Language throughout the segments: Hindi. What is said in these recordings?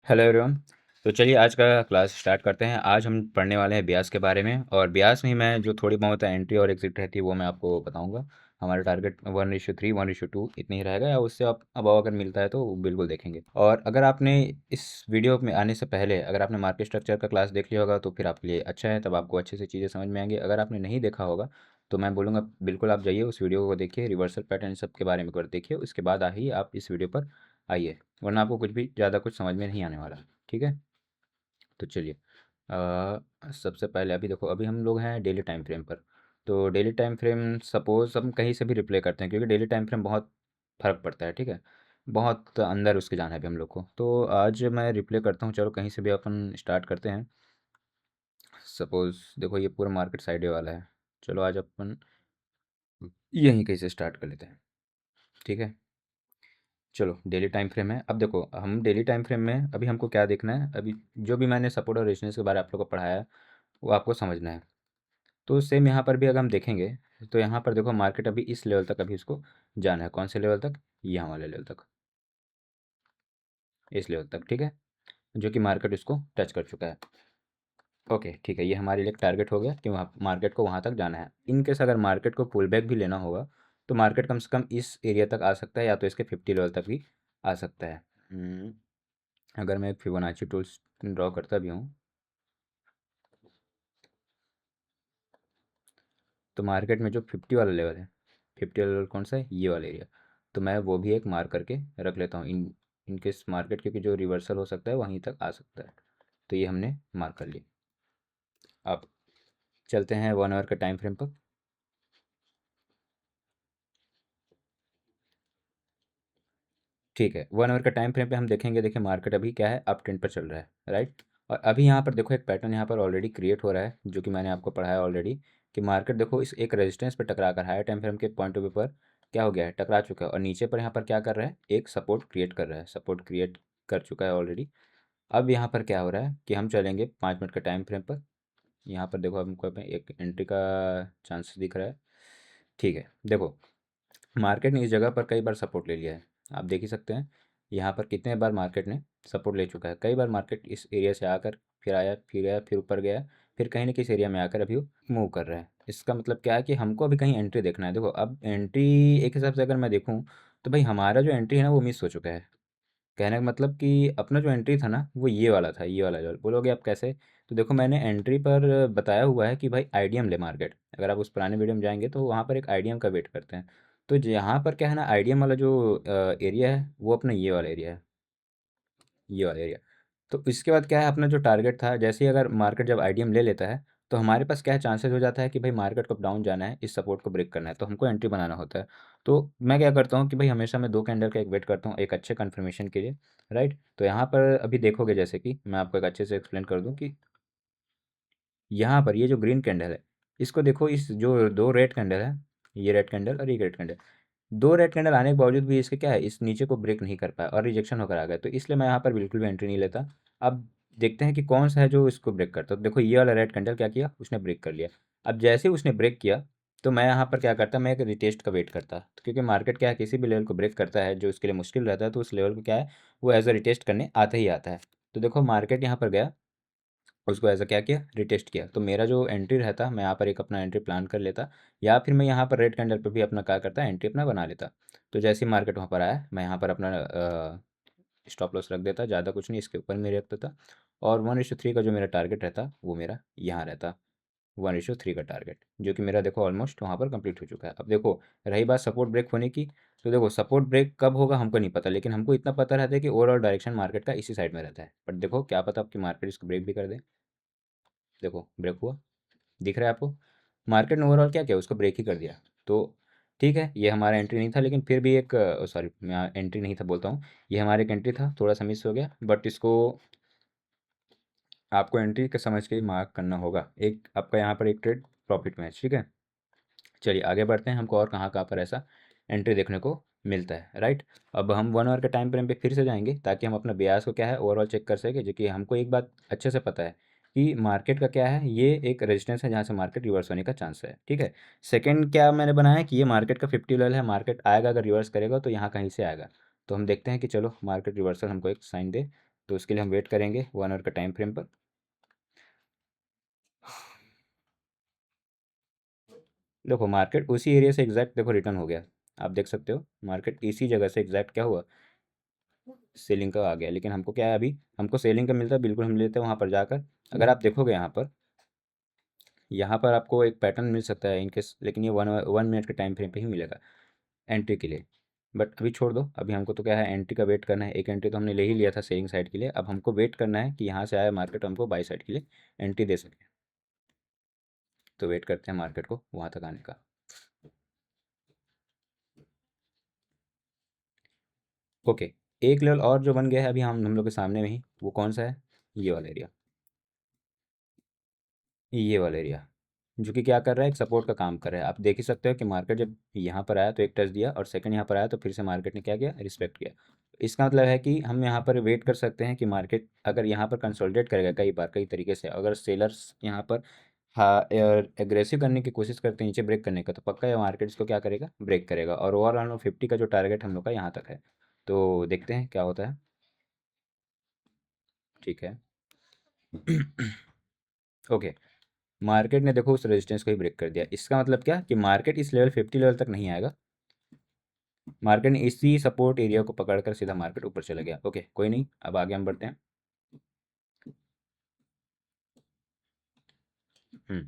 Hello everyone. तो चलिए आज का क्लास स्टार्ट करते हैं। आज हम पढ़ने वाले हैं ब्याज के बारे में, और ब्याज में ही मैं जो थोड़ी बहुत एंट्री और एग्जिट रहती है वो मैं आपको बताऊंगा। हमारा टारगेट 1:3 1:2 इतनी ही रहेगा, या उससे आप अब अगर मिलता है तो वो बिल्कुल देखेंगे। और अगर आपने इस वीडियो में आने से पहले अगर आपने मार्केट स्ट्रक्चर का क्लास देख लिया होगा तो फिर आपके लिए अच्छा है, तब आपको अच्छे से चीज़ें समझ में आएंगी। अगर आपने नहीं देखा होगा तो मैं बोलूँगा बिल्कुल आप जाइए उस वीडियो को देखिए, रिवर्सल पैटर्न सब के बारे में कर देखिए, उसके बाद ही आप इस वीडियो पर आइए, वरना आपको कुछ भी ज़्यादा कुछ समझ में नहीं आने वाला। ठीक है, तो चलिए सबसे पहले अभी देखो, अभी हम लोग हैं डेली टाइम फ्रेम पर। तो डेली टाइम फ्रेम सपोज हम कहीं से भी रिप्ले करते हैं, क्योंकि डेली टाइम फ्रेम बहुत फ़र्क पड़ता है। ठीक है, बहुत अंदर उसके जाना है अभी हम लोग को। तो आज मैं रिप्ले करता हूँ, चलो कहीं से भी अपन स्टार्ट करते हैं। सपोज देखो ये पूरा मार्केट साइडे वाला है, चलो आज अपन यहीं कहीं से स्टार्ट कर लेते हैं। ठीक है, चलो डेली टाइम फ्रेम है। अब देखो हम डेली टाइम फ्रेम में अभी हमको क्या देखना है, अभी जो भी मैंने सपोर्ट और रेजिस्टेंस के बारे में आप लोग को पढ़ाया है वो आपको समझना है। तो सेम यहाँ पर भी अगर हम देखेंगे तो यहाँ पर देखो मार्केट अभी इस लेवल तक अभी इसको जाना है। कौन से लेवल तक? यहाँ वाले लेवल तक, इस लेवल तक। ठीक है, जो कि मार्केट इसको टच कर चुका है। ओके ठीक है, ये हमारे लिए टारगेट हो गया कि वहाँ मार्केट को वहाँ तक जाना है। इन केस अगर मार्केट को पुल बैक भी लेना होगा तो मार्केट कम से कम इस एरिया तक आ सकता है, या तो इसके 50 लेवल तक भी आ सकता है। अगर मैं फिबोनाची टूल्स ड्रॉ करता भी हूँ तो मार्केट में जो 50 वाला लेवल है, 50 वाला लेवल कौन सा है? ये वाला एरिया। तो मैं वो भी एक मार्क करके रख लेता हूँ, इन इनकेस मार्केट, क्योंकि जो रिवर्सल हो सकता है वहीं तक आ सकता है। तो ये हमने मार्क कर लिया। अब चलते हैं 1 आवर के टाइम फ्रेम पर। ठीक है, 1 आवर का टाइम फ्रेम पे हम देखेंगे, देखिए मार्केट अभी क्या है, अप ट्रेंड पर चल रहा है, राइट। और अभी यहाँ पर देखो एक पैटर्न यहाँ पर ऑलरेडी क्रिएट हो रहा है, जो कि मैंने आपको पढ़ाया ऑलरेडी, कि मार्केट देखो इस एक रेजिस्टेंस पर टकरा कर हायर टाइम फ्रेम के पॉइंट ऑफ व्यू पर क्या हो गया है, टकरा चुका है, और नीचे पर यहाँ पर क्या कर रहा है, एक सपोर्ट क्रिएट कर रहा है, सपोर्ट क्रिएट कर चुका है ऑलरेडी। अब यहाँ पर क्या हो रहा है कि हम चलेंगे 5 मिनट के टाइम फ्रेम पर। यहाँ पर देखो हमको एक एंट्री का चांस दिख रहा है। ठीक है, देखो मार्केट ने इस जगह पर कई बार सपोर्ट ले लिया है, आप देख ही सकते हैं। यहाँ पर कितने बार मार्केट ने सपोर्ट ले चुका है, कई बार मार्केट इस एरिया से आकर फिर आया, फिर गया, फिर ऊपर गया, फिर कहीं ना किसी एरिया में आकर अभी वो मूव कर रहा है। इसका मतलब क्या है कि हमको अभी कहीं एंट्री देखना है। देखो अब एंट्री एक हिसाब से अगर मैं देखूँ तो भाई हमारा जो एंट्री है ना वो मिस हो चुका है। कहने का मतलब कि अपना जो एंट्री था ना वो ये वाला था, ये वाला लेवल। बोलोगे आप कैसे? तो देखो मैंने एंट्री पर बताया हुआ है कि भाई आईडीएम ले मार्केट। अगर आप उस पुराने वीडियो में जाएंगे तो वहाँ पर एक आईडीएम का वेट करते हैं। तो यहाँ पर क्या है ना, आईडीएम वाला जो एरिया है वो अपना ये वाला एरिया है, ये वाला एरिया। तो इसके बाद क्या है, अपना जो टारगेट था, जैसे ही अगर मार्केट जब आईडीएम ले लेता है तो हमारे पास क्या है, चांसेस हो जाता है कि भाई मार्केट को डाउन जाना है, इस सपोर्ट को ब्रेक करना है, तो हमको एंट्री बनाना होता है। तो मैं क्या करता हूँ कि भाई हमेशा मैं 2 कैंडल का एक वेट करता हूँ एक अच्छे कन्फर्मेशन के लिए, राइट। तो यहाँ पर अभी देखोगे, जैसे कि मैं आपको एक अच्छे से एक्सप्लेन कर दूँ कि यहाँ पर ये जो ग्रीन कैंडल है, इसको देखो, इस जो दो रेड कैंडल है, ये रेड कैंडल और ये रेड कैंडल, दो रेड कैंडल आने के बावजूद भी इसके क्या है, इस नीचे को ब्रेक नहीं कर पाया और रिजेक्शन होकर आ गया। तो इसलिए मैं यहाँ पर बिल्कुल भी एंट्री नहीं लेता। अब देखते हैं कि कौन सा है जो इसको ब्रेक करता है। तो देखो ये वाला रेड कैंडल क्या किया, उसने ब्रेक कर लिया। अब जैसे ही उसने ब्रेक किया तो मैं यहाँ पर क्या करता, मैं एक रिटेस्ट का वेट करता। तो क्योंकि मार्केट क्या है, किसी भी लेवल को ब्रेक करता है जो उसके लिए मुश्किल रहता है, तो उस लेवल को क्या है, वो एज अ रिटेस्ट करने आता ही आता है। तो देखो मार्केट यहाँ पर गया, उसको ऐसा क्या किया, रिटेस्ट किया। तो मेरा जो एंट्री रहता, मैं यहाँ पर एक अपना एंट्री प्लान कर लेता, या फिर मैं यहाँ पर रेड कैंडल पर भी अपना क्या करता, एंट्री अपना बना लेता। तो जैसे ही मार्केट वहाँ पर आया, मैं यहाँ पर अपना स्टॉप लॉस रख देता, ज़्यादा कुछ नहीं, इसके ऊपर में रख देता। और 1:3 का जो मेरा टारगेट रहता वो मेरा यहाँ रहता, 1:3 का टारगेट, जो कि मेरा देखो ऑलमोस्ट वहाँ पर कंप्लीट हो चुका है। अब देखो रही बात सपोर्ट ब्रेक होने की, तो देखो सपोर्ट ब्रेक कब होगा हमको नहीं पता, लेकिन हमको इतना पता रहता है कि ओवरऑल डायरेक्शन मार्केट का इसी साइड में रहता है। बट देखो क्या पता आपकी मार्केट इसको ब्रेक भी कर दे। देखो ब्रेक हुआ, दिख रहा है आपको, मार्केट ने ओवरऑल क्या किया, उसको ब्रेक ही कर दिया। तो ठीक है, ये हमारा एंट्री नहीं था, लेकिन फिर भी एक, सॉरी मैं एंट्री नहीं था बोलता हूँ, ये हमारा एक एंट्री था, थोड़ा सा मिस हो गया, बट इसको आपको एंट्री के समझ के ही मार्क करना होगा। एक आपका यहाँ पर एक ट्रेड प्रॉफिट में है, ठीक है। चलिए आगे बढ़ते हैं, हमको और कहाँ कहाँ पर ऐसा एंट्री देखने को मिलता है, राइट। अब हम 1 आवर के टाइम फ्रेम पे फिर से जाएंगे, ताकि हम अपना ब्याज को क्या है ओवरऑल चेक कर सकें, जो कि हमको एक बात अच्छे से पता है कि मार्केट का क्या है, ये एक रेजिस्टेंस है जहाँ से मार्केट रिवर्स होने का चांस है। ठीक है, सेकंड क्या मैंने बनाया है कि ये मार्केट का 50 लेवल है, मार्केट आएगा अगर रिवर्स करेगा तो यहाँ कहीं से आएगा। तो हम देखते हैं कि चलो मार्केट रिवर्सल हमको एक साइन दे। तो उसके लिए हम वेट करेंगे 1 आवर का टाइम फ्रेम पर। देखो मार्केट उसी एरिया से एग्जैक्ट देखो रिटर्न हो गया, आप देख सकते हो मार्केट इसी जगह से एग्जैक्ट क्या हुआ, सेलिंग का आ गया। लेकिन हमको क्या है, अभी हमको सेलिंग का मिलता है, बिल्कुल हम लेते हैं वहाँ पर जाकर। अगर आप देखोगे यहाँ पर आपको एक पैटर्न मिल सकता है इनकेस, लेकिन ये 1 मिनट के टाइम फ्रेम पे ही मिलेगा एंट्री के लिए। बट अभी छोड़ दो, अभी हमको तो क्या है एंट्री का वेट करना है। एक एंट्री तो हमने ले ही लिया था सेलिंग साइड के लिए, अब हमको वेट करना है कि यहाँ से आया मार्केट हमको बाई साइड के लिए एंट्री दे सके। तो वेट करते हैं मार्केट को वहाँ तक आने का। ओके, एक लेवल और जो बन गया है अभी हम लोग के सामने में ही, वो कौन सा है, ये वाला एरिया। ये वाला एरिया जो कि क्या कर रहा है, एक सपोर्ट का काम कर रहा है। आप देख ही सकते हो कि मार्केट जब यहाँ पर आया तो एक टच दिया, और सेकंड यहाँ पर आया तो फिर से मार्केट ने क्या किया, रिस्पेक्ट किया। इसका मतलब है कि हम यहाँ पर वेट कर सकते हैं कि मार्केट अगर यहाँ पर कंसोलिडेट करेगा कई बार कई तरीके से, अगर सेलर्स यहाँ पर हाँ एग्रेसिव करने की कोशिश करते हैं नीचे ब्रेक करने का, तो पक्का ये मार्केट इसको क्या करेगा, ब्रेक करेगा। और ओवरऑल 50 का जो टारगेट हम लोग का यहाँ तक है, तो देखते हैं क्या होता है। ठीक है। ओके, मार्केट ने देखो उस रेजिस्टेंस को ही ब्रेक कर दिया। इसका मतलब क्या कि मार्केट इस लेवल 50 लेवल तक नहीं आएगा, मार्केट ने इसी सपोर्ट एरिया को पकड़कर सीधा मार्केट ऊपर चला गया। ओके कोई नहीं, अब आगे हम बढ़ते हैं। हम्म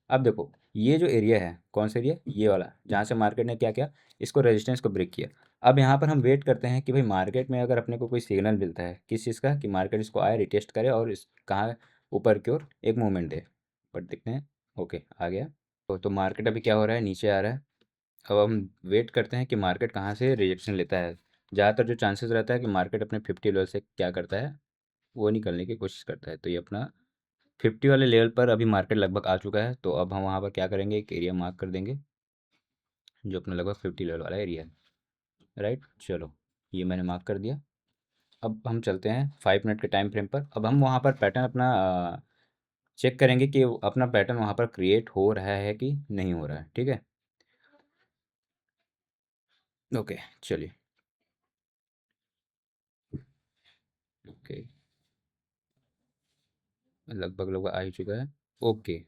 अब देखो ये जो एरिया है, कौन सा एरिया, ये वाला जहाँ से मार्केट ने क्या किया, इसको रेजिस्टेंस को ब्रेक किया। अब यहाँ पर हम वेट करते हैं कि भाई मार्केट में अगर अपने को कोई सिग्नल मिलता है किस चीज़ का, कि मार्केट इसको आए रिटेस्ट करे और इस कहाँ ऊपर की ओर एक मूवमेंट दे। बट देखते हैं। ओके आ गया। तो मार्केट अभी क्या हो रहा है, नीचे आ रहा है। अब हम वेट करते हैं कि मार्केट कहाँ से रिजेक्शन लेता है। ज़्यादातर जो चांसेस रहता है कि मार्केट अपने 50 लेवल से क्या करता है, वो निकलने की कोशिश करता है। तो ये अपना 50 वाले लेवल पर अभी मार्केट लगभग आ चुका है, तो अब हम वहाँ पर क्या करेंगे, एक एरिया मार्क कर देंगे जो अपना लगभग 50 लेवल वाला एरिया है। राइट, चलो ये मैंने मार्क कर दिया। अब हम चलते हैं 5 मिनट के टाइम फ्रेम पर। अब हम वहाँ पर पैटर्न अपना चेक करेंगे कि अपना पैटर्न वहाँ पर क्रिएट हो रहा है कि नहीं हो रहा है। ठीक है, ओके चलिए। ओके, लगभग लगभग आ ही चुका है। ओके,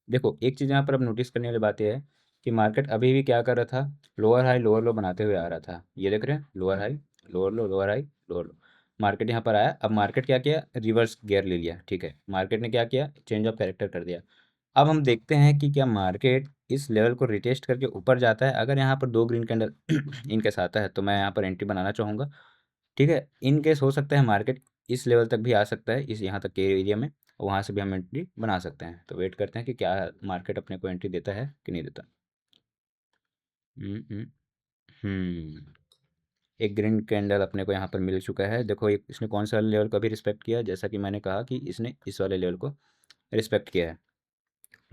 देखो एक चीज़ यहाँ पर अब नोटिस करने वाली बात यह है कि मार्केट अभी भी क्या कर रहा था, लोअर हाई लोअर लो बनाते हुए आ रहा था। ये देख रहे हैं, लोअर हाई लोअर लो लोअर हाई लोअर लो। मार्केट यहाँ पर आया, अब मार्केट क्या किया, रिवर्स गियर ले लिया। ठीक है, मार्केट ने क्या किया, चेंज ऑफ कैरेक्टर कर दिया। अब हम देखते हैं कि क्या मार्केट इस लेवल को रिटेस्ट करके ऊपर जाता है। अगर यहाँ पर दो ग्रीन कैंडल इनके साथ आता है तो मैं यहाँ पर एंट्री बनाना चाहूँगा। ठीक है, इन केस हो सकता है मार्केट इस लेवल तक भी आ सकता है, इस यहाँ तक के एरिया में, वहाँ से भी हम एंट्री बना सकते हैं। तो वेट करते हैं कि क्या मार्केट अपने को एंट्री देता है कि नहीं देता। हम्म हम्म हम्म, एक ग्रीन कैंडल अपने को यहाँ पर मिल चुका है। देखो एक इसने कौन सा लेवल को भी रिस्पेक्ट किया, जैसा कि मैंने कहा कि इसने इस वाले लेवल को रिस्पेक्ट किया है,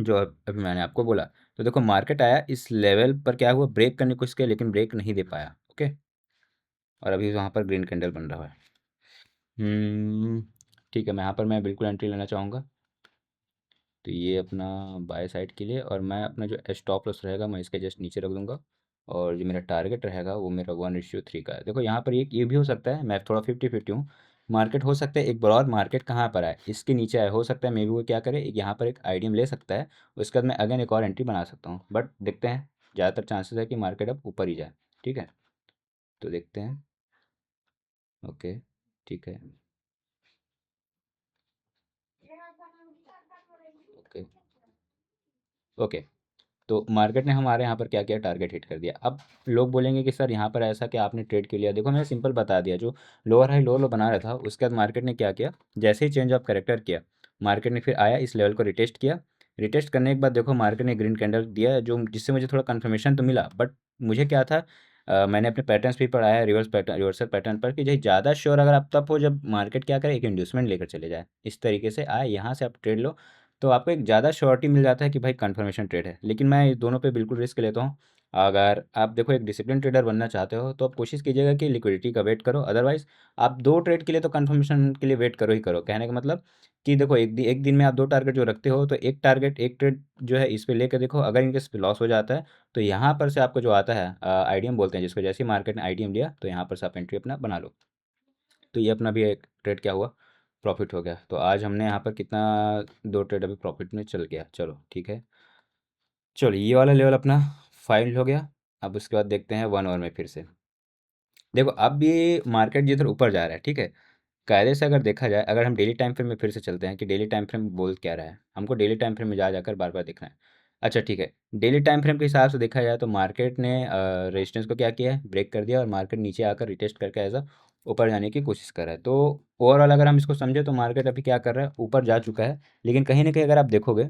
जो अभी मैंने आपको बोला। तो देखो मार्केट आया इस लेवल पर, क्या हुआ, ब्रेक करने की कोशिश किया लेकिन ब्रेक नहीं दे पाया। ओके, और अभी वहाँ पर ग्रीन कैंडल बन रहा है। हम्म, ठीक है, मैं यहाँ पर मैं बिल्कुल एंट्री लेना चाहूँगा। तो ये अपना बाय साइड के लिए, और मैं अपना जो स्टॉप लॉस रहेगा मैं इसके जस्ट नीचे रख दूंगा। और जो मेरा टारगेट रहेगा वो मेरा 1:3 का है। देखो यहाँ पर ये भी हो सकता है, मैं थोड़ा 50-50 हूँ। मार्केट हो सकता है एक बार और मार्केट कहाँ पर आए, इसके नीचे आए, हो सकता है मे बी वो क्या करे, यहाँ पर एक आईडीएम ले सकता है। उसके बाद मैं अगेन एक और एंट्री बना सकता हूँ, बट देखते हैं। ज़्यादातर चांसेस है कि मार्केट अब ऊपर ही जाए। ठीक है, तो देखते हैं। ओके, ठीक है। ओके ओके, तो मार्केट ने हमारे यहाँ पर क्या किया, टारगेट हिट कर दिया। अब लोग बोलेंगे कि सर यहाँ पर ऐसा कि आपने ट्रेड क्यों लिया। देखो मैंने सिंपल बता दिया, जो लोअर हाई लोअर लो बना रहा था उसके बाद मार्केट ने क्या किया, जैसे ही चेंज ऑफ करेक्टर किया, मार्केट ने फिर आया इस लेवल को रिटेस्ट किया। रिटेस्ट करने के बाद देखो मार्केट ने ग्रीन कैंडल दिया, जो जिससे मुझे थोड़ा कन्फर्मेशन तो मिला। बट मुझे क्या था, मैंने अपने पैटर्न्स भी पढ़ाया रिवर्सल पैटर्न पर, कि जो ज़्यादा श्योर अगर आप तब हो जब मार्केट क्या करे, एक इंड्यूसमेंट लेकर चले जाए, इस तरीके से आए यहाँ से आप ट्रेड लो, तो आपको एक ज़्यादा श्योरिटी मिल जाता है कि भाई कंफर्मेशन ट्रेड है। लेकिन मैं इस दोनों पे बिल्कुल रिस्क लेता हूँ। अगर आप देखो एक डिसिप्लिन ट्रेडर बनना चाहते हो तो आप कोशिश कीजिएगा कि लिक्विडिटी का वेट करो। अदरवाइज आप दो ट्रेड के लिए तो कंफर्मेशन के लिए वेट करो ही करो। कहने का मतलब कि देखो एक दिन में आप दो टारगेट जो रखते हो, तो एक टारगेट एक ट्रेड जो है इस पे लेकर देखो, अगर इनकेस लॉस हो जाता है तो यहाँ पर से आपको जो आता है आईडीएम बोलते हैं जिसको, जैसे ही मार्केट ने आईडीएम लिया तो यहाँ पर से आप एंट्री अपना बना लो। तो ये अपना भी एक ट्रेड क्या हुआ, प्रॉफिट हो गया। तो आज हमने यहाँ पर कितना, 2 ट्रेड अभी प्रॉफिट में चल गया। चलो ठीक है। चलो ये वाला लेवल अपना फाइल हो गया। अब उसके बाद देखते हैं 1 आवर में फिर से। देखो अब ये मार्केट जिधर ऊपर जा रहा है, ठीक है, कायदे से अगर देखा जाए, अगर हम डेली टाइम फ्रेम में फिर से चलते हैं कि डेली टाइम फ्रेम बोल क्या रहा है, हमको डेली टाइम फ्रेम में जा जाकर बार बार देखना है। अच्छा ठीक है, डेली टाइम फ्रेम के हिसाब से देखा जाए तो मार्केट ने रेजिस्टेंस को क्या किया है, ब्रेक कर दिया और मार्केट नीचे आकर रिटेस्ट करके ऐसा ऊपर जाने की कोशिश कर रहा है। तो ओवरऑल अगर हम इसको समझे तो मार्केट अभी क्या कर रहा है, ऊपर जा चुका है। लेकिन कहीं ना कहीं अगर आप देखोगे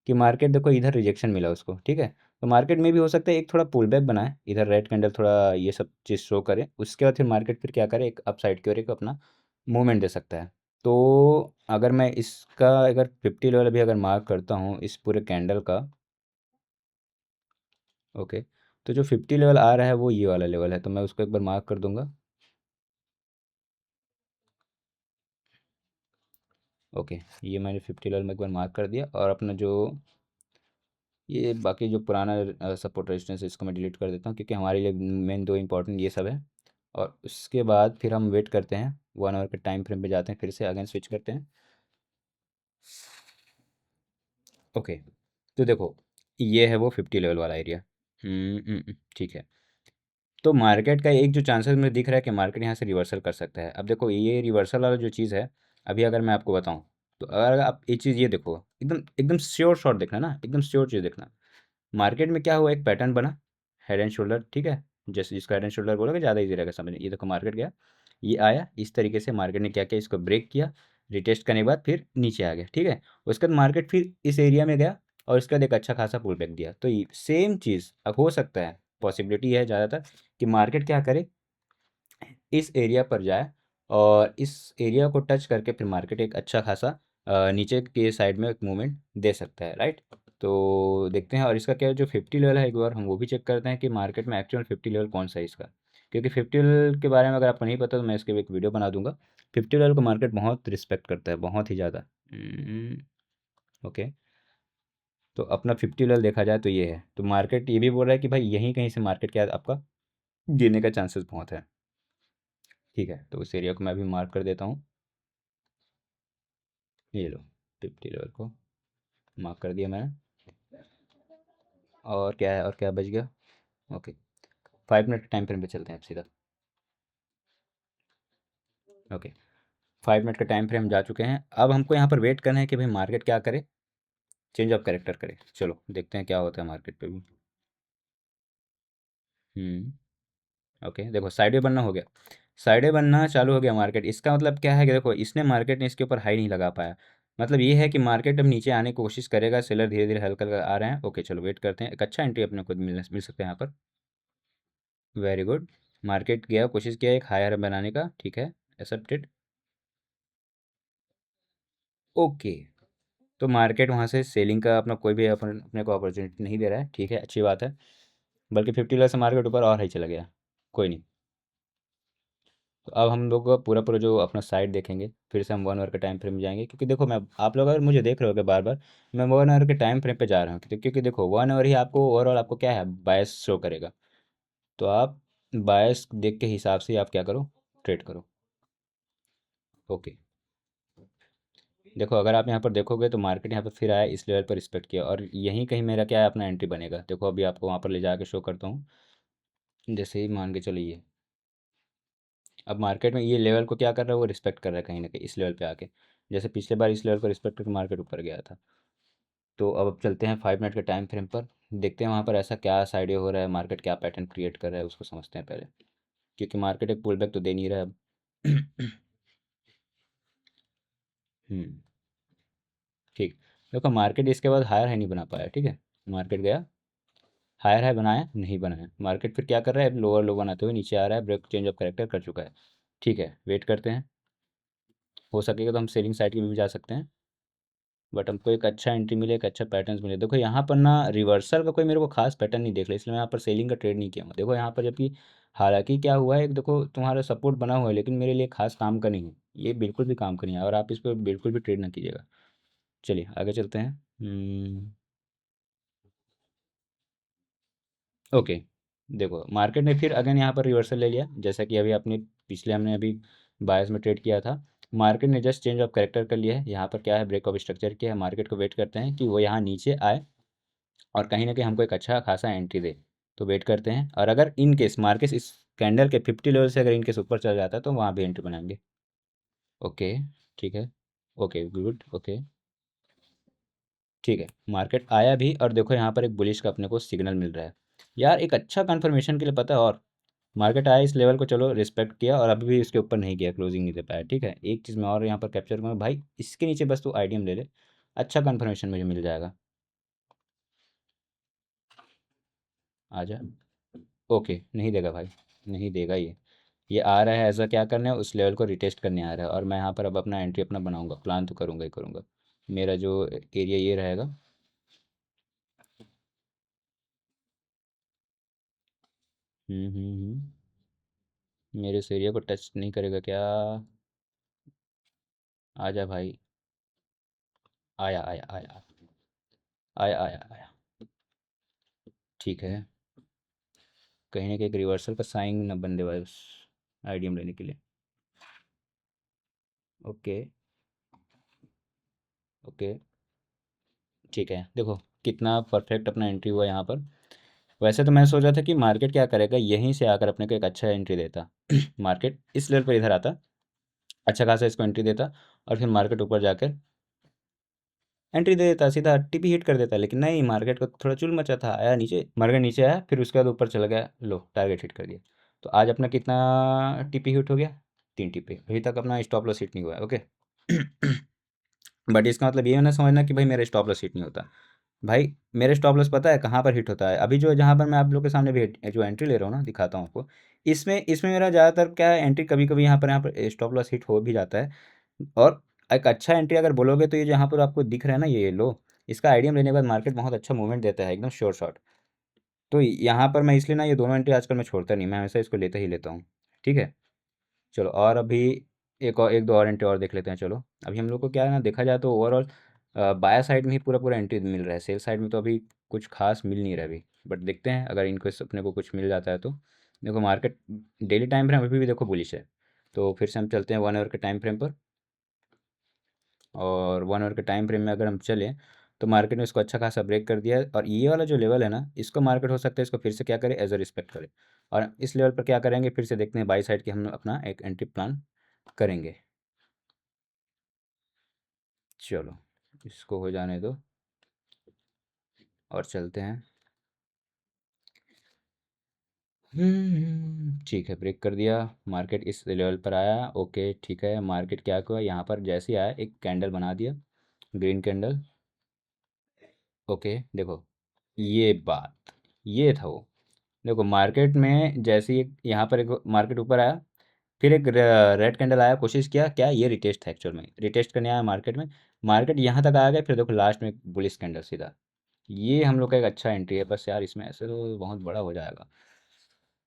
कि मार्केट देखो इधर रिजेक्शन मिला उसको, ठीक है, तो मार्केट में भी हो सकता है एक थोड़ा पुल बैक बनाए, इधर रेड कैंडल थोड़ा ये सब चीज़ शो करे, उसके बाद फिर मार्केट फिर क्या करे, एक अप साइड की ओर एक अपना मूवमेंट दे सकता है। तो अगर मैं इसका अगर 50 लेवल अभी अगर मार्क करता हूँ इस पूरे कैंडल का, ओके, तो जो 50 लेवल आ रहा है वो ये वाला लेवल है, तो मैं उसको एक बार मार्क कर दूंगा। ओके, ये मैंने 50 लेवल में एक बार मार्क कर दिया, और अपना जो ये बाकी जो पुराना सपोर्ट रेजिस्टेंस है इसको मैं डिलीट कर देता हूँ, क्योंकि हमारे लिए मेन दो इंपॉर्टेंट ये सब है। और उसके बाद फिर हम वेट करते हैं, 1 आवर के टाइम फ्रेम पे जाते हैं, फिर से अगेन स्विच करते हैं। ओके, तो देखो ये है वो 50 लेवल वाला एरिया। ठीक है। तो मार्केट का एक जो चांसेस मुझे दिख रहा है कि मार्केट यहाँ से रिवर्सल कर सकता है। अब देखो ये रिवर्सल वाला जो चीज़ है, अभी अगर मैं आपको बताऊँ, तो अगर आप ये चीज़ ये देखो, एकदम एकदम श्योर शॉट देखना ना, एकदम श्योर चीज़ देखना। मार्केट में क्या हुआ, एक पैटर्न बना, हेड एंड शोल्डर, ठीक है, जैसे जिसको हेड एंड शोल्डर बोलोगे ज़्यादा इजी रहेगा समझने। ये देखो मार्केट गया, ये आया इस तरीके से, मार्केट ने क्या किया, इसको ब्रेक किया, रिटेस्ट करने के बाद फिर नीचे आ गया, ठीक है। उसके बाद मार्केट फिर इस एरिया में गया और इसके बाद एक अच्छा खासा पुल बैक दिया। तो सेम चीज़ अब हो सकता है, पॉसिबिलिटी है ज़्यादातर कि मार्केट क्या करे, इस एरिया पर जाए और इस एरिया को टच करके फिर मार्केट एक अच्छा खासा नीचे के साइड में एक मूवमेंट दे सकता है, राइट। तो देखते हैं, और इसका क्या है, जो 50 लेवल है एक बार हम वो भी चेक करते हैं कि मार्केट में एक्चुअल 50 लेवल कौन सा है इसका। क्योंकि 50 लेवल के बारे में अगर आपको नहीं पता तो मैं इसके भी एक वीडियो बना दूंगा। 50 लेवल को मार्केट बहुत रिस्पेक्ट करता है, बहुत ही ज़्यादा। ओके, तो अपना 50 लेवल देखा जाए तो ये है, तो मार्केट ये भी बोल रहा है कि भाई यहीं कहीं से मार्केट क्या आपका गिरने का चांसेस बहुत है। ठीक है, तो उस एरिया को मैं भी मार्क कर देता हूँ। ये लो, 50 लेवल को मार्क कर दिया मैंने। और क्या है, और क्या बच गया। ओके, 5 मिनट टाइम फ्रेम पे चलते हैं अब सीधा। ओके, 5 मिनट का टाइम फ्रेम जा चुके हैं, अब हमको यहाँ पर वेट करना है कि भाई मार्केट क्या करे, चेंज ऑफ कैरेक्टर करे। चलो देखते हैं क्या होता है मार्केट पे भी। ओके, देखो साइडवे बनना हो गया, साइडवे बनना चालू हो गया मार्केट। इसका मतलब क्या है कि देखो इसने मार्केट ने इसके ऊपर हाई नहीं लगा पाया, मतलब ये है कि मार्केट अब नीचे आने की कोशिश करेगा, सेलर धीरे धीरे हल्का हल्का आ रहे हैं। ओके चलो वेट करते हैं, एक अच्छा एंट्री अपने को मिल सकता है यहाँ पर। वेरी गुड, मार्केट गया, कोशिश किया एक हायर बनाने का, ठीक है, एक्सेप्टेड। ओके, तो मार्केट वहाँ से सेलिंग का अपना कोई भी अपने को अपॉर्चुनिटी नहीं दे रहा है, ठीक है, अच्छी बात है। बल्कि 50 लेवल से मार्केट ऊपर और हाई चला गया, कोई नहीं। तो अब हम लोग पूरा पूरा जो अपना साइड देखेंगे, फिर से हम 1 आवर के टाइम फ्रेम में जाएंगे, क्योंकि देखो मैं, आप लोग अगर मुझे देख रहे होगे बार बार, मैं 1 आवर के टाइम फ्रेम पे जा रहा हूँ, क्योंकि देखो 1 आवर ही आपको ओवरऑल आपको क्या है, बायस शो करेगा। तो आप बायस देख के हिसाब से आप क्या करो, ट्रेड करो। ओके, देखो अगर आप यहाँ पर देखोगे तो मार्केट यहाँ पर फिर आया, इस लेवल पर रिस्पेक्ट किया, और यहीं कहीं मेरा क्या है, अपना एंट्री बनेगा। देखो अभी आपको वहाँ पर ले जाकर शो करता हूँ, जैसे ही मान के चलिए, अब मार्केट में ये लेवल को क्या कर रहा है, वो रिस्पेक्ट कर रहा है कहीं ना कहीं इस लेवल पे आके, जैसे पिछले बार इस लेवल को रिस्पेक्ट करके मार्केट ऊपर गया था। तो अब चलते हैं 5 मिनट के टाइम फ्रेम पर, देखते हैं वहाँ पर ऐसा क्या साइड हो रहा है, मार्केट क्या पैटर्न क्रिएट कर रहा है उसको समझते हैं पहले, क्योंकि मार्केट एक पुल बैक तो दे नहीं रहा है अब। हम्म, ठीक। देखो मार्केट इसके बाद हायर हाई नहीं बना पाया, ठीक है, मार्केट गया, हायर हाई बनाया नहीं बनाया, मार्केट फिर क्या कर रहा है, लोअर लो बनाते हुए नीचे आ रहा है, ब्रेक चेंज ऑफ करेक्टर कर चुका है। ठीक है, वेट करते हैं, हो सकेगा तो हम सेलिंग साइड की भी जा सकते हैं, बट हमको एक अच्छा एंट्री मिले, एक अच्छा पैटर्न मिले। देखो यहाँ पर ना रिवर्सल का कोई मेरे को खास पैटर्न नहीं देख रहा, इसलिए मैं यहाँ पर सेलिंग का ट्रेड नहीं किया हूँ। देखो यहाँ पर जबकि हालांकि क्या हुआ है, देखो तुम्हारा सपोर्ट बना हुआ है, लेकिन मेरे लिए खास काम का नहीं है, ये बिल्कुल भी काम का नहीं है, और आप इस पर बिल्कुल भी ट्रेड ना कीजिएगा। चलिए आगे चलते हैं। ओके, देखो मार्केट ने फिर अगेन यहाँ पर रिवर्सल ले लिया, जैसा कि अभी अपने पिछले हमने अभी बायस में ट्रेड किया था। मार्केट ने जस्ट चेंज ऑफ कैरेक्टर कर लिया है, यहाँ पर क्या है, ब्रेक ऑफ स्ट्रक्चर किया है। मार्केट को वेट करते हैं कि वो यहाँ नीचे आए और कहीं ना कहीं हमको एक अच्छा खासा एंट्री दे। तो वेट करते हैं, और अगर इन केस मार्केट इस कैंडल के 50 लेवल से अगर इनकेस ऊपर चल जाता है तो वहाँ भी एंट्री बनाएंगे। ओके, ठीक है। ओके, गुड, ओके, ठीक है। मार्केट आया भी, और देखो यहाँ पर एक बुलिश का अपने को सिग्नल मिल रहा है यार, एक अच्छा कंफर्मेशन के लिए, पता है। और मार्केट आया इस लेवल को, चलो रिस्पेक्ट किया, और अभी भी इसके ऊपर नहीं गया, क्लोजिंग नहीं दे पाया। ठीक है, एक चीज़ मैं और यहाँ पर कैप्चर करूँगा भाई, इसके नीचे बस तू आईडीएम ले ले, अच्छा कंफर्मेशन मुझे मिल जाएगा। आ जा। ओके, नहीं देगा भाई, नहीं देगा ये आ रहा है ऐसा, क्या करना है, उस लेवल को रिटेस्ट करने आ रहा है, और मैं यहाँ पर अब अपना एंट्री अपना बनाऊंगा, प्लान तो करूंगा ही करूंगा। मेरा जो एरिया ये रहेगा। मेरे इस एरिया को टच नहीं करेगा क्या? आजा भाई। आया आया आया आया आया आया। ठीक है, कहीं ना कहीं एक रिवर्सल का साइन न बन दे भाई उस आईडीएम लेने के लिए। ओके, ओके, ठीक है। देखो कितना परफेक्ट अपना एंट्री हुआ यहाँ पर। वैसे तो मैं सोच रहा था कि मार्केट क्या करेगा, यहीं से आकर अपने को एक अच्छा एंट्री देता। मार्केट इस लेवल पर इधर आता, अच्छा खासा इसको एंट्री देता, और फिर मार्केट ऊपर जाकर एंट्री दे देता, सीधा टीपी हिट कर देता। लेकिन नहीं, मार्केट को थोड़ा चुल मचा था, आया नीचे, मार्केट नीचे आया, फिर उसके बाद ऊपर चला गया, लो टारगेट हिट कर दिया। तो आज अपना कितना टीपी हिट हो गया? 3 टीपी। अभी तक अपना स्टॉप लॉस हिट नहीं हुआ है। ओके। बट इसका मतलब ये ना समझना कि भाई मेरा स्टॉप लॉस हिट नहीं होता। भाई मेरे स्टॉप लॉस पता है कहाँ पर हिट होता है, अभी जो जहाँ पर मैं आप लोग के सामने भी जो एंट्री ले रहा हूँ ना, दिखाता हूँ आपको। इसमें इसमें मेरा ज़्यादातर क्या है, एंट्री कभी कभी यहाँ पर स्टॉप लॉस हिट हो भी जाता है। और एक अच्छा एंट्री अगर बोलोगे तो ये जहाँ पर आपको दिख रहा है ना, ये लो, इसका आइडियम लेने के बाद मार्केट बहुत अच्छा मूवमेंट देता है, एकदम श्योर शॉट। तो यहाँ पर मैं इसलिए ना, ये दोनों एंट्री आजकल मैं छोड़ता नहीं, मैं हमेशा इसको लेता ही लेता हूँ। ठीक है, चलो। और अभी एक दो और एंट्री और देख लेते हैं। चलो, अभी हम लोग को क्या है ना, देखा जाए तो ओवरऑल बाया साइड में ही पूरा पूरा एंट्री मिल रहा है, सेल साइड में तो अभी कुछ खास मिल नहीं रहा अभी। बट देखते हैं अगर इनको अपने को कुछ मिल जाता है तो। देखो मार्केट डेली टाइम फ्रेम अभी भी देखो बुलिश है। तो फिर से हम चलते हैं 1 आवर के टाइम फ्रेम पर, और 1 आवर के टाइम फ्रेम में अगर हम चलें तो मार्केट ने इसको अच्छा खासा ब्रेक कर दिया है, और ये वाला जो लेवल है ना, इसको मार्केट हो सकता है इसको फिर से क्या करे, एज अ रिस्पेक्ट करे। और इस लेवल पर क्या करेंगे, फिर से देखते हैं बाई साइड की हम अपना एक एंट्री प्लान करेंगे। चलो, इसको हो जाने दो और चलते हैं। ठीक है, ब्रेक कर दिया, मार्केट इस लेवल पर आया। ओके, ठीक है। मार्केट क्या हुआ, यहाँ पर जैसे ही आया एक कैंडल बना दिया, ग्रीन कैंडल। ओके, देखो ये बात, ये था वो। देखो मार्केट में जैसे ही यहाँ पर एक मार्केट ऊपर आया, फिर एक रेड कैंडल आया, कोशिश किया क्या, ये रिटेस्ट था, एक्चुअल में रिटेस्ट करने आया मार्केट में। मार्केट यहाँ तक आ गया, फिर देखो लास्ट में बुलिश कैंडल सीधा। ये हम लोग का एक अच्छा एंट्री है, बस यार इसमें ऐसे तो बहुत बड़ा हो जाएगा।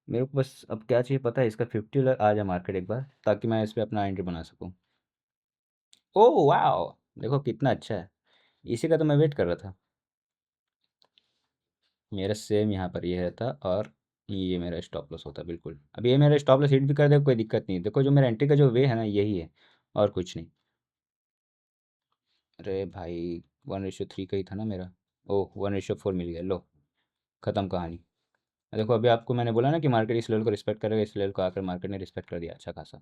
मेरे को बस अब क्या चाहिए पता है, इसका 50 आ जाए मार्केट एक बार, ताकि मैं इस पर अपना एंट्री बना सकूँ। ओह वाह, देखो कितना अच्छा है, इसी का तो मैं वेट कर रहा था। मेरा सेम यहाँ पर ये रहता, और ये मेरा स्टॉप लॉस होता बिल्कुल। अब ये मेरा स्टॉप लॉस हिट भी कर दे कोई दिक्कत नहीं, देखो जो मेरा एंट्री का जो वे है ना, यही है, और कुछ नहीं। अरे भाई, 1:3 का ही था ना मेरा। ओह, 1:4 मिल गया, लो, ख़त्म कहानी। देखो अभी आपको मैंने बोला ना कि मार्केट इस लेवल को रिस्पेक्ट करेगा, इस लेवल को आकर मार्केट ने रिस्पेक्ट कर दिया अच्छा खासा।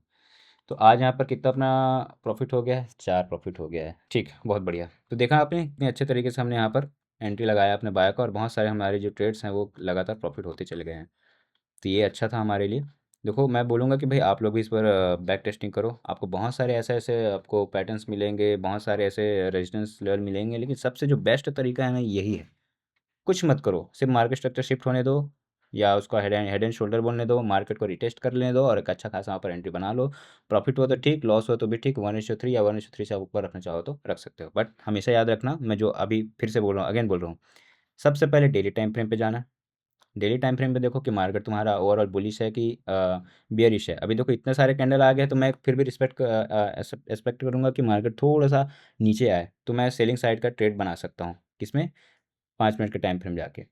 तो आज यहाँ पर कितना अपना प्रॉफिट हो गया है, 4 प्रॉफिट हो गया है। ठीक है, बहुत बढ़िया। तो देखा आपने कितने अच्छे तरीके से हमने यहाँ पर एंट्री लगाया अपने बाय का, और बहुत सारे हमारे जो ट्रेड्स हैं वो लगातार प्रॉफिट होते चले गए हैं। तो ये अच्छा था हमारे लिए। देखो मैं बोलूँगा कि भाई आप लोग भी इस पर बैक टेस्टिंग करो, आपको बहुत सारे ऐसे ऐसे आपको पैटर्न्स मिलेंगे, बहुत सारे ऐसे रेजिस्टेंस लेवल मिलेंगे, लेकिन सबसे जो बेस्ट तरीका है ना, यही है। कुछ मत करो, सिर्फ मार्केट स्ट्रक्चर शिफ्ट होने दो, या उसको हेड एंड शोल्डर बोलने दो, मार्केट को रिटेस्ट कर लेने दो, और एक अच्छा खासा वहाँ पर एंट्री बना लो। प्रॉफिट हो तो ठीक, लॉस हो तो भी ठीक, 1:3 या 1:3 से आप ऊपर रखना चाहो तो रख सकते हो। बट हमेशा याद रखना, मैं जो अभी फिर से बोल रहा हूँ, अगेन बोल रहा हूँ, सबसे पहले डेली टाइम फ्रेम पे जाना। डेली टाइम फ्रेम पे देखो कि मार्केट तुम्हारा ओवरऑल बुलिश है कि बियरिश है। अभी देखो इतने सारे कैंडल आ गए, तो मैं फिर भी रिस्पेक्ट एक्सपेक्ट करूंगा कि मार्केट थोड़ा सा नीचे आए, तो मैं सेलिंग साइड का ट्रेड बना सकता हूँ, किसमें, 5 मिनट के टाइम फ्रेम जाके।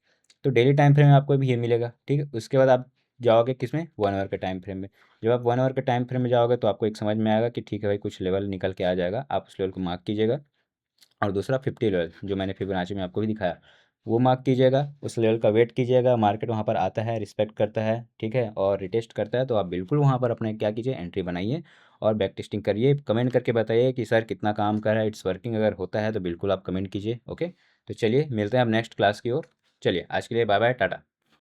तो डेली टाइम फ्रेम में आपको भी ये मिलेगा। ठीक है, उसके बाद आप जाओगे किसमें, 1 आवर के टाइम फ्रेम में। जब आप 1 आवर के टाइम फ्रेम में जाओगे तो आपको एक समझ में आएगा कि ठीक है भाई कुछ लेवल निकल के आ जाएगा, आप उस लेवल को मार्क कीजिएगा। और दूसरा 50 लेवल जो मैंने फिबोनाची में आपको भी दिखाया, वो मार्क कीजिएगा, उस लेवल का वेट कीजिएगा, मार्केट वहाँ पर आता है, रिस्पेक्ट करता है, ठीक है, और रिटेस्ट करता है, तो आप बिल्कुल वहाँ पर अपने क्या कीजिए, एंट्री बनाइए और बैक टेस्टिंग करिए। कमेंट करके बताइए कि सर कितना काम कर रहा है, इट्स वर्किंग। अगर होता है तो बिल्कुल आप कमेंट कीजिए। ओके, तो चलिए मिलते हैं अब नेक्स्ट क्लास की ओर। चलिए आज के लिए बाय बाय, टाटा।